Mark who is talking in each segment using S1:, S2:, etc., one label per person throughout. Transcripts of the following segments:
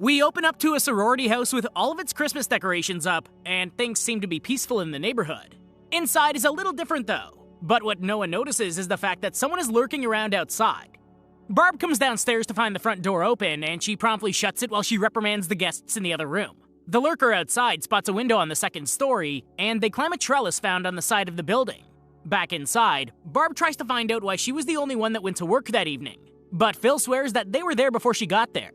S1: We open up to a sorority house with all of its Christmas decorations up, and things seem to be peaceful in the neighborhood. Inside is a little different though, but what no one notices is the fact that someone is lurking around outside. Barb comes downstairs to find the front door open, and she promptly shuts it while she reprimands the guests in the other room. The lurker outside spots a window on the second story, and they climb a trellis found on the side of the building. Back inside, Barb tries to find out why she was the only one that went to work that evening, but Phil swears that they were there before she got there.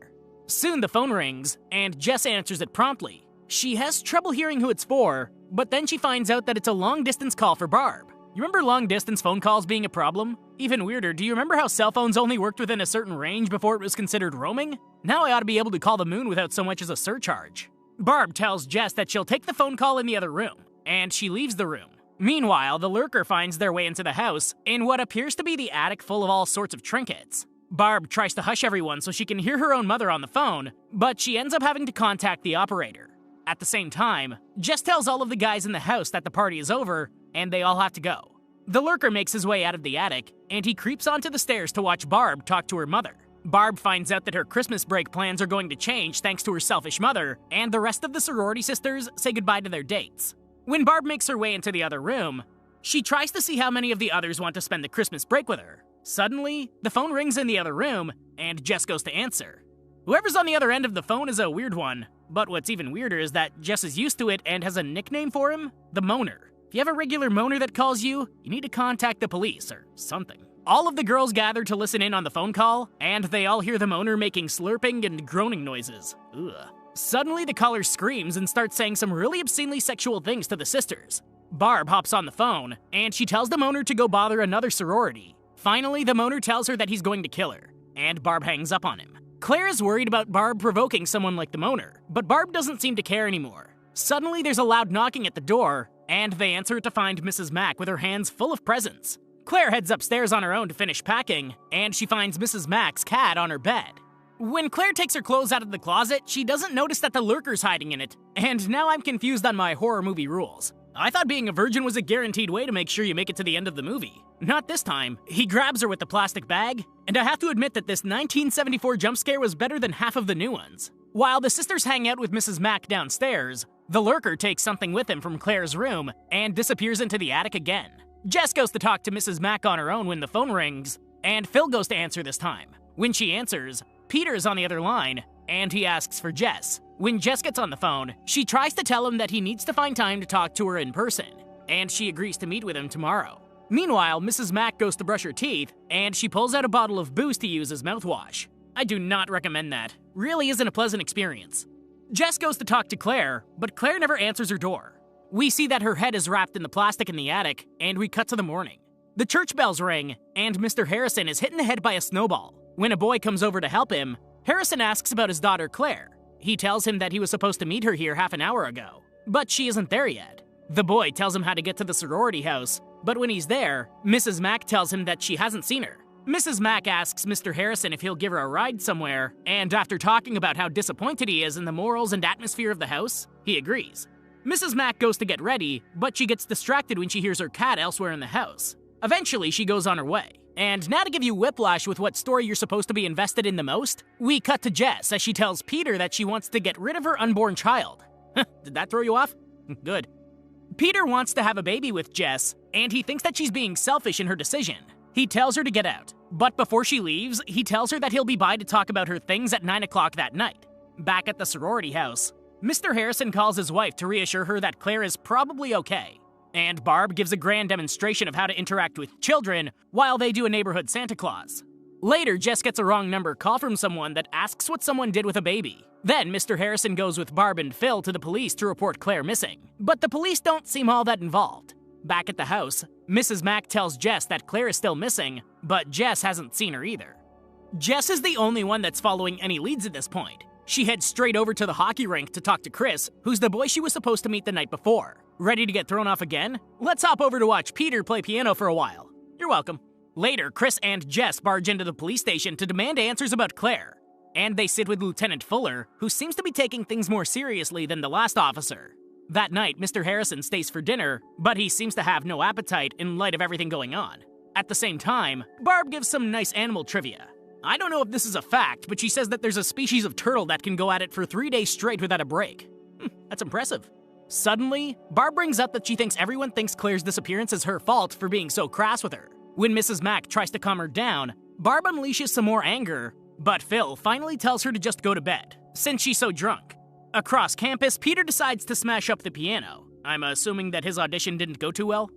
S1: Soon the phone rings, and Jess answers it promptly. She has trouble hearing who it's for, but then she finds out that it's a long-distance call for Barb. You remember long-distance phone calls being a problem? Even weirder, do you remember how cell phones only worked within a certain range before it was considered roaming? Now I ought to be able to call the moon without so much as a surcharge. Barb tells Jess that she'll take the phone call in the other room, and she leaves the room. Meanwhile, the lurker finds their way into the house in what appears to be the attic full of all sorts of trinkets. Barb tries to hush everyone so she can hear her own mother on the phone, but she ends up having to contact the operator. At the same time, Jess tells all of the guys in the house that the party is over, and they all have to go. The lurker makes his way out of the attic, and he creeps onto the stairs to watch Barb talk to her mother. Barb finds out that her Christmas break plans are going to change thanks to her selfish mother, and the rest of the sorority sisters say goodbye to their dates. When Barb makes her way into the other room, she tries to see how many of the others want to spend the Christmas break with her. Suddenly, the phone rings in the other room, and Jess goes to answer. Whoever's on the other end of the phone is a weird one, but what's even weirder is that Jess is used to it and has a nickname for him, the Moaner. If you have a regular moaner that calls you, you need to contact the police or something. All of the girls gather to listen in on the phone call, and they all hear the Moaner making slurping and groaning noises. Ugh. Suddenly, the caller screams and starts saying some really obscenely sexual things to the sisters. Barb hops on the phone, and she tells the Moaner to go bother another sorority. Finally, the Moaner tells her that he's going to kill her, and Barb hangs up on him. Claire is worried about Barb provoking someone like the Moaner, but Barb doesn't seem to care anymore. Suddenly, there's a loud knocking at the door, and they answer to find Mrs. Mack with her hands full of presents. Claire heads upstairs on her own to finish packing, and she finds Mrs. Mack's cat on her bed. When Claire takes her clothes out of the closet, she doesn't notice that the lurker's hiding in it, and now I'm confused on my horror movie rules. I thought being a virgin was a guaranteed way to make sure you make it to the end of the movie. Not this time. He grabs her with the plastic bag, and I have to admit that this 1974 jump scare was better than half of the new ones. While the sisters hang out with Mrs. Mack downstairs, the lurker takes something with him from Claire's room and disappears into the attic again. Jess goes to talk to Mrs. Mack on her own when the phone rings, and Phil goes to answer this time. When she answers, Peter's on the other line, and he asks for Jess. When Jess gets on the phone, she tries to tell him that he needs to find time to talk to her in person, and she agrees to meet with him tomorrow. Meanwhile, Mrs. Mack goes to brush her teeth, and she pulls out a bottle of booze to use as mouthwash. I do not recommend that. Really isn't a pleasant experience. Jess goes to talk to Claire, but Claire never answers her door. We see that her head is wrapped in the plastic in the attic, and we cut to the morning. The church bells ring, and Mr. Harrison is hit in the head by a snowball. When a boy comes over to help him, Harrison asks about his daughter Claire. He tells him that he was supposed to meet her here half an hour ago, but she isn't there yet. The boy tells him how to get to the sorority house, but when he's there, Mrs. Mack tells him that she hasn't seen her. Mrs. Mack asks Mr. Harrison if he'll give her a ride somewhere, and after talking about how disappointed he is in the morals and atmosphere of the house, he agrees. Mrs. Mack goes to get ready, but she gets distracted when she hears her cat elsewhere in the house. Eventually, she goes on her way. And now to give you whiplash with what story you're supposed to be invested in the most, we cut to Jess as she tells Peter that she wants to get rid of her unborn child. Did that throw you off? Good. Peter wants to have a baby with Jess, and he thinks that she's being selfish in her decision. He tells her to get out, but before she leaves, he tells her that he'll be by to talk about her things at 9 o'clock that night. Back at the sorority house, Mr. Harrison calls his wife to reassure her that Claire is probably okay. And Barb gives a grand demonstration of how to interact with children while they do a neighborhood Santa Claus. Later, Jess gets a wrong number call from someone that asks what someone did with a baby. Then, Mr. Harrison goes with Barb and Phil to the police to report Claire missing. But the police don't seem all that involved. Back at the house, Mrs. Mack tells Jess that Claire is still missing, but Jess hasn't seen her either. Jess is the only one that's following any leads at this point. She heads straight over to the hockey rink to talk to Chris, who's the boy she was supposed to meet the night before. Ready to get thrown off again? Let's hop over to watch Peter play piano for a while. You're welcome. Later, Chris and Jess barge into the police station to demand answers about Claire. And they sit with Lieutenant Fuller, who seems to be taking things more seriously than the last officer. That night, Mr. Harrison stays for dinner, but he seems to have no appetite in light of everything going on. At the same time, Barb gives some nice animal trivia. I don't know if this is a fact, but she says that there's a species of turtle that can go at it for 3 days straight without a break. That's impressive. Suddenly, Barb brings up that she thinks everyone thinks Claire's disappearance is her fault for being so crass with her. When Mrs. Mack tries to calm her down, Barb unleashes some more anger, but Phil finally tells her to just go to bed, since she's so drunk. Across campus, Peter decides to smash up the piano. I'm assuming that his audition didn't go too well.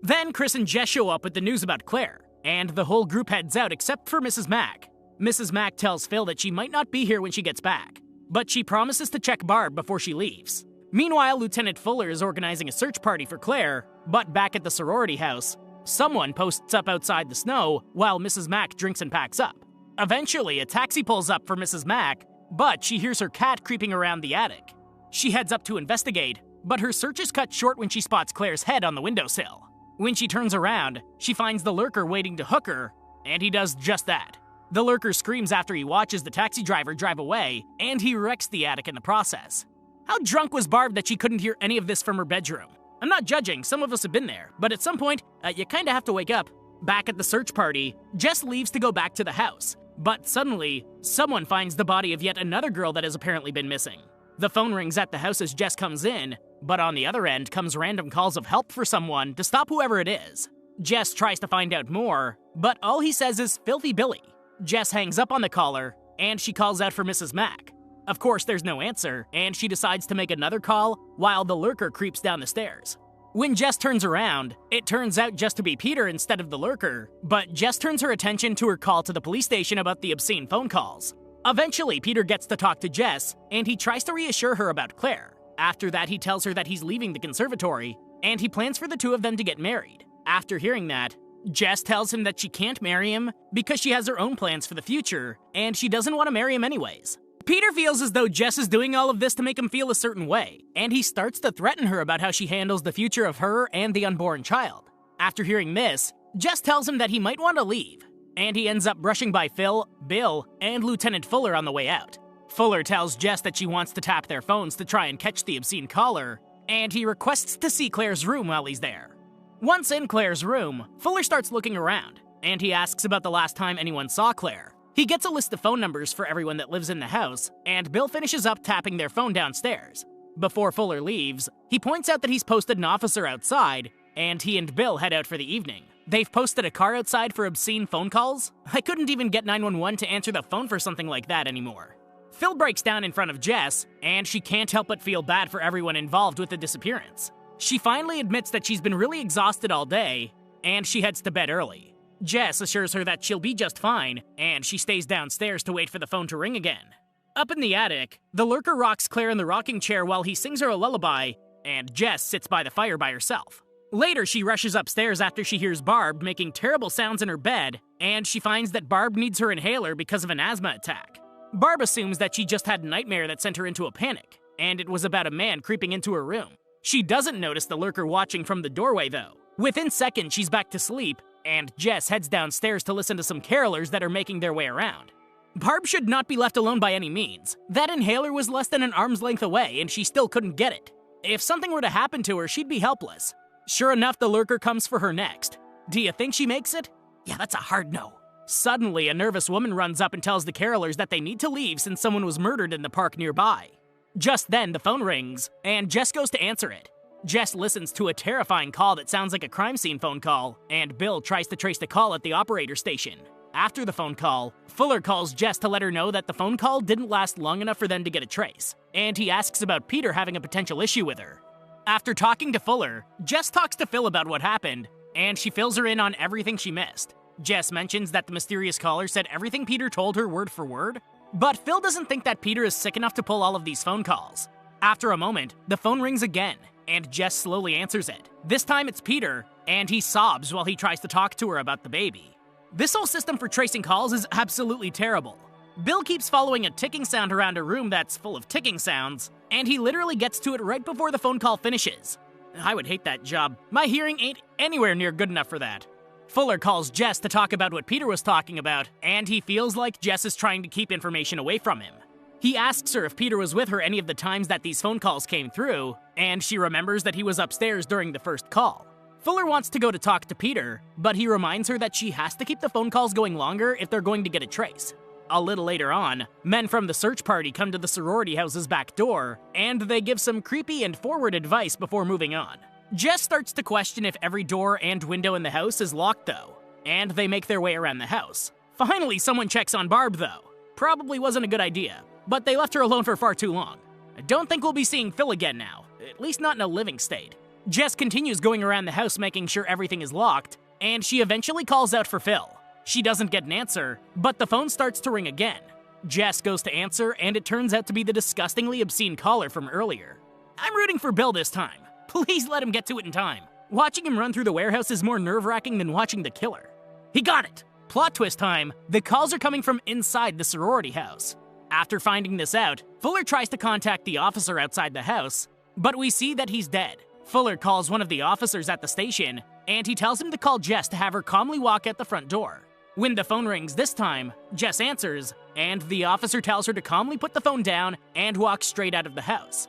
S1: Then Chris and Jess show up with the news about Claire, and the whole group heads out except for Mrs. Mack. Mrs. Mack tells Phil that she might not be here when she gets back, but she promises to check Barb before she leaves. Meanwhile, Lieutenant Fuller is organizing a search party for Claire, but back at the sorority house, someone posts up outside the snow while Mrs. Mack drinks and packs up. Eventually, a taxi pulls up for Mrs. Mack, but she hears her cat creeping around the attic. She heads up to investigate, but her search is cut short when she spots Claire's head on the windowsill. When she turns around, she finds the lurker waiting to hook her, and he does just that. The lurker screams after he watches the taxi driver drive away, and he wrecks the attic in the process. How drunk was Barb that she couldn't hear any of this from her bedroom? I'm not judging, some of us have been there, but at some point, you kinda have to wake up. Back at the search party, Jess leaves to go back to the house, but suddenly, someone finds the body of yet another girl that has apparently been missing. The phone rings at the house as Jess comes in, but on the other end comes random calls of help for someone to stop whoever it is. Jess tries to find out more, but all he says is "Filthy Billy." Jess hangs up on the caller, and she calls out for Mrs. Mack. Of course, there's no answer, and she decides to make another call while the lurker creeps down the stairs. When Jess turns around, it turns out just to be Peter instead of the lurker, but Jess turns her attention to her call to the police station about the obscene phone calls. Eventually, Peter gets to talk to Jess, and he tries to reassure her about Claire. After that, he tells her that he's leaving the conservatory, and he plans for the two of them to get married. After hearing that, Jess tells him that she can't marry him because she has her own plans for the future, and she doesn't want to marry him anyways. Peter feels as though Jess is doing all of this to make him feel a certain way, and he starts to threaten her about how she handles the future of her and the unborn child. After hearing this, Jess tells him that he might want to leave, and he ends up brushing by Phil, Bill, and Lieutenant Fuller on the way out. Fuller tells Jess that she wants to tap their phones to try and catch the obscene caller, and he requests to see Claire's room while he's there. Once in Claire's room, Fuller starts looking around, and he asks about the last time anyone saw Claire. He gets a list of phone numbers for everyone that lives in the house, and Bill finishes up tapping their phone downstairs. Before Fuller leaves, he points out that he's posted an officer outside, and he and Bill head out for the evening. They've posted a car outside for obscene phone calls? I couldn't even get 911 to answer the phone for something like that anymore. Phil breaks down in front of Jess, and she can't help but feel bad for everyone involved with the disappearance. She finally admits that she's been really exhausted all day, and she heads to bed early. Jess assures her that she'll be just fine, and she stays downstairs to wait for the phone to ring again. Up in the attic, the lurker rocks Claire in the rocking chair while he sings her a lullaby, and Jess sits by the fire by herself. Later, she rushes upstairs after she hears Barb making terrible sounds in her bed, and she finds that Barb needs her inhaler because of an asthma attack. Barb assumes that she just had a nightmare that sent her into a panic, and it was about a man creeping into her room. She doesn't notice the lurker watching from the doorway, though. Within seconds, she's back to sleep, and Jess heads downstairs to listen to some carolers that are making their way around. Barb should not be left alone by any means. That inhaler was less than an arm's length away, and she still couldn't get it. If something were to happen to her, she'd be helpless. Sure enough, the lurker comes for her next. Do you think she makes it? Yeah, that's a hard no. Suddenly, a nervous woman runs up and tells the carolers that they need to leave since someone was murdered in the park nearby. Just then, the phone rings, and Jess goes to answer it. Jess listens to a terrifying call that sounds like a crime scene phone call, and Bill tries to trace the call at the operator station. After the phone call, Fuller calls Jess to let her know that the phone call didn't last long enough for them to get a trace, and he asks about Peter having a potential issue with her. After talking to Fuller, Jess talks to Phil about what happened, and she fills her in on everything she missed. Jess mentions that the mysterious caller said everything Peter told her word for word, but Phil doesn't think that Peter is sick enough to pull all of these phone calls. After a moment, the phone rings again, and Jess slowly answers it. This time it's Peter, and he sobs while he tries to talk to her about the baby. This whole system for tracing calls is absolutely terrible. Bill keeps following a ticking sound around a room that's full of ticking sounds, and he literally gets to it right before the phone call finishes. I would hate that job. My hearing ain't anywhere near good enough for that. Fuller calls Jess to talk about what Peter was talking about, and he feels like Jess is trying to keep information away from him. He asks her if Peter was with her any of the times that these phone calls came through, and she remembers that he was upstairs during the first call. Fuller wants to go to talk to Peter, but he reminds her that she has to keep the phone calls going longer if they're going to get a trace. A little later on, men from the search party come to the sorority house's back door, and they give some creepy and forward advice before moving on. Jess starts to question if every door and window in the house is locked though, and they make their way around the house. Finally, someone checks on Barb though. Probably wasn't a good idea, but they left her alone for far too long. I don't think we'll be seeing Phil again now, at least not in a living state. Jess continues going around the house making sure everything is locked, and she eventually calls out for Phil. She doesn't get an answer, but the phone starts to ring again. Jess goes to answer, and it turns out to be the disgustingly obscene caller from earlier. I'm rooting for Bill this time. Please let him get to it in time. Watching him run through the warehouse is more nerve-wracking than watching the killer. He got it! Plot twist time, the calls are coming from inside the sorority house. After finding this out, Fuller tries to contact the officer outside the house, but we see that he's dead. Fuller calls one of the officers at the station, and he tells him to call Jess to have her calmly walk out the front door. When the phone rings this time, Jess answers, and the officer tells her to calmly put the phone down and walk straight out of the house.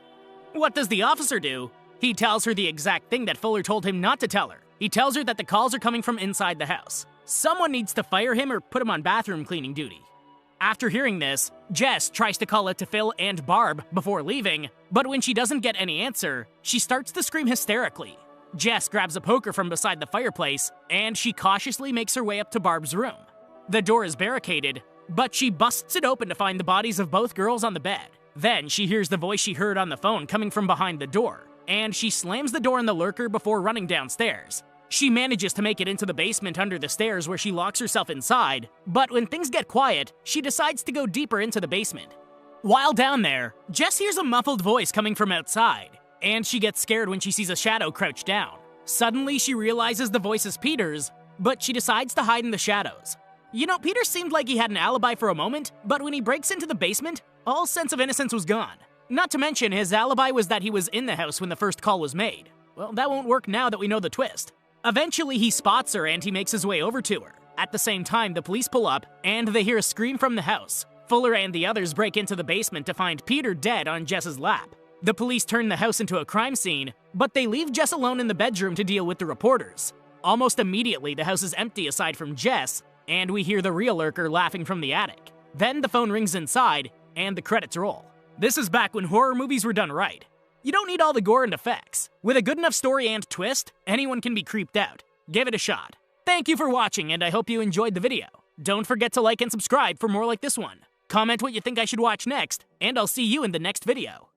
S1: What does the officer do? He tells her the exact thing that Fuller told him not to tell her. He tells her that the calls are coming from inside the house. Someone needs to fire him or put him on bathroom cleaning duty. After hearing this, Jess tries to call out to Phil and Barb before leaving, but when she doesn't get any answer, she starts to scream hysterically. Jess grabs a poker from beside the fireplace, and she cautiously makes her way up to Barb's room. The door is barricaded, but she busts it open to find the bodies of both girls on the bed. Then she hears the voice she heard on the phone coming from behind the door, and she slams the door on the lurker before running downstairs. She manages to make it into the basement under the stairs where she locks herself inside, but when things get quiet, she decides to go deeper into the basement. While down there, Jess hears a muffled voice coming from outside, and she gets scared when she sees a shadow crouch down. Suddenly, she realizes the voice is Peter's, but she decides to hide in the shadows. You know, Peter seemed like he had an alibi for a moment, but when he breaks into the basement, all sense of innocence was gone. Not to mention, his alibi was that he was in the house when the first call was made. Well, that won't work now that we know the twist. Eventually, he spots her and he makes his way over to her. At the same time, the police pull up, and they hear a scream from the house. Fuller and the others break into the basement to find Peter dead on Jess's lap. The police turn the house into a crime scene, but they leave Jess alone in the bedroom to deal with the reporters. Almost immediately, the house is empty aside from Jess, and we hear the real lurker laughing from the attic. Then the phone rings inside, and the credits roll. This is back when horror movies were done right. You don't need all the gore and effects. With a good enough story and twist, anyone can be creeped out. Give it a shot. Thank you for watching, and I hope you enjoyed the video. Don't forget to like and subscribe for more like this one. Comment what you think I should watch next, and I'll see you in the next video.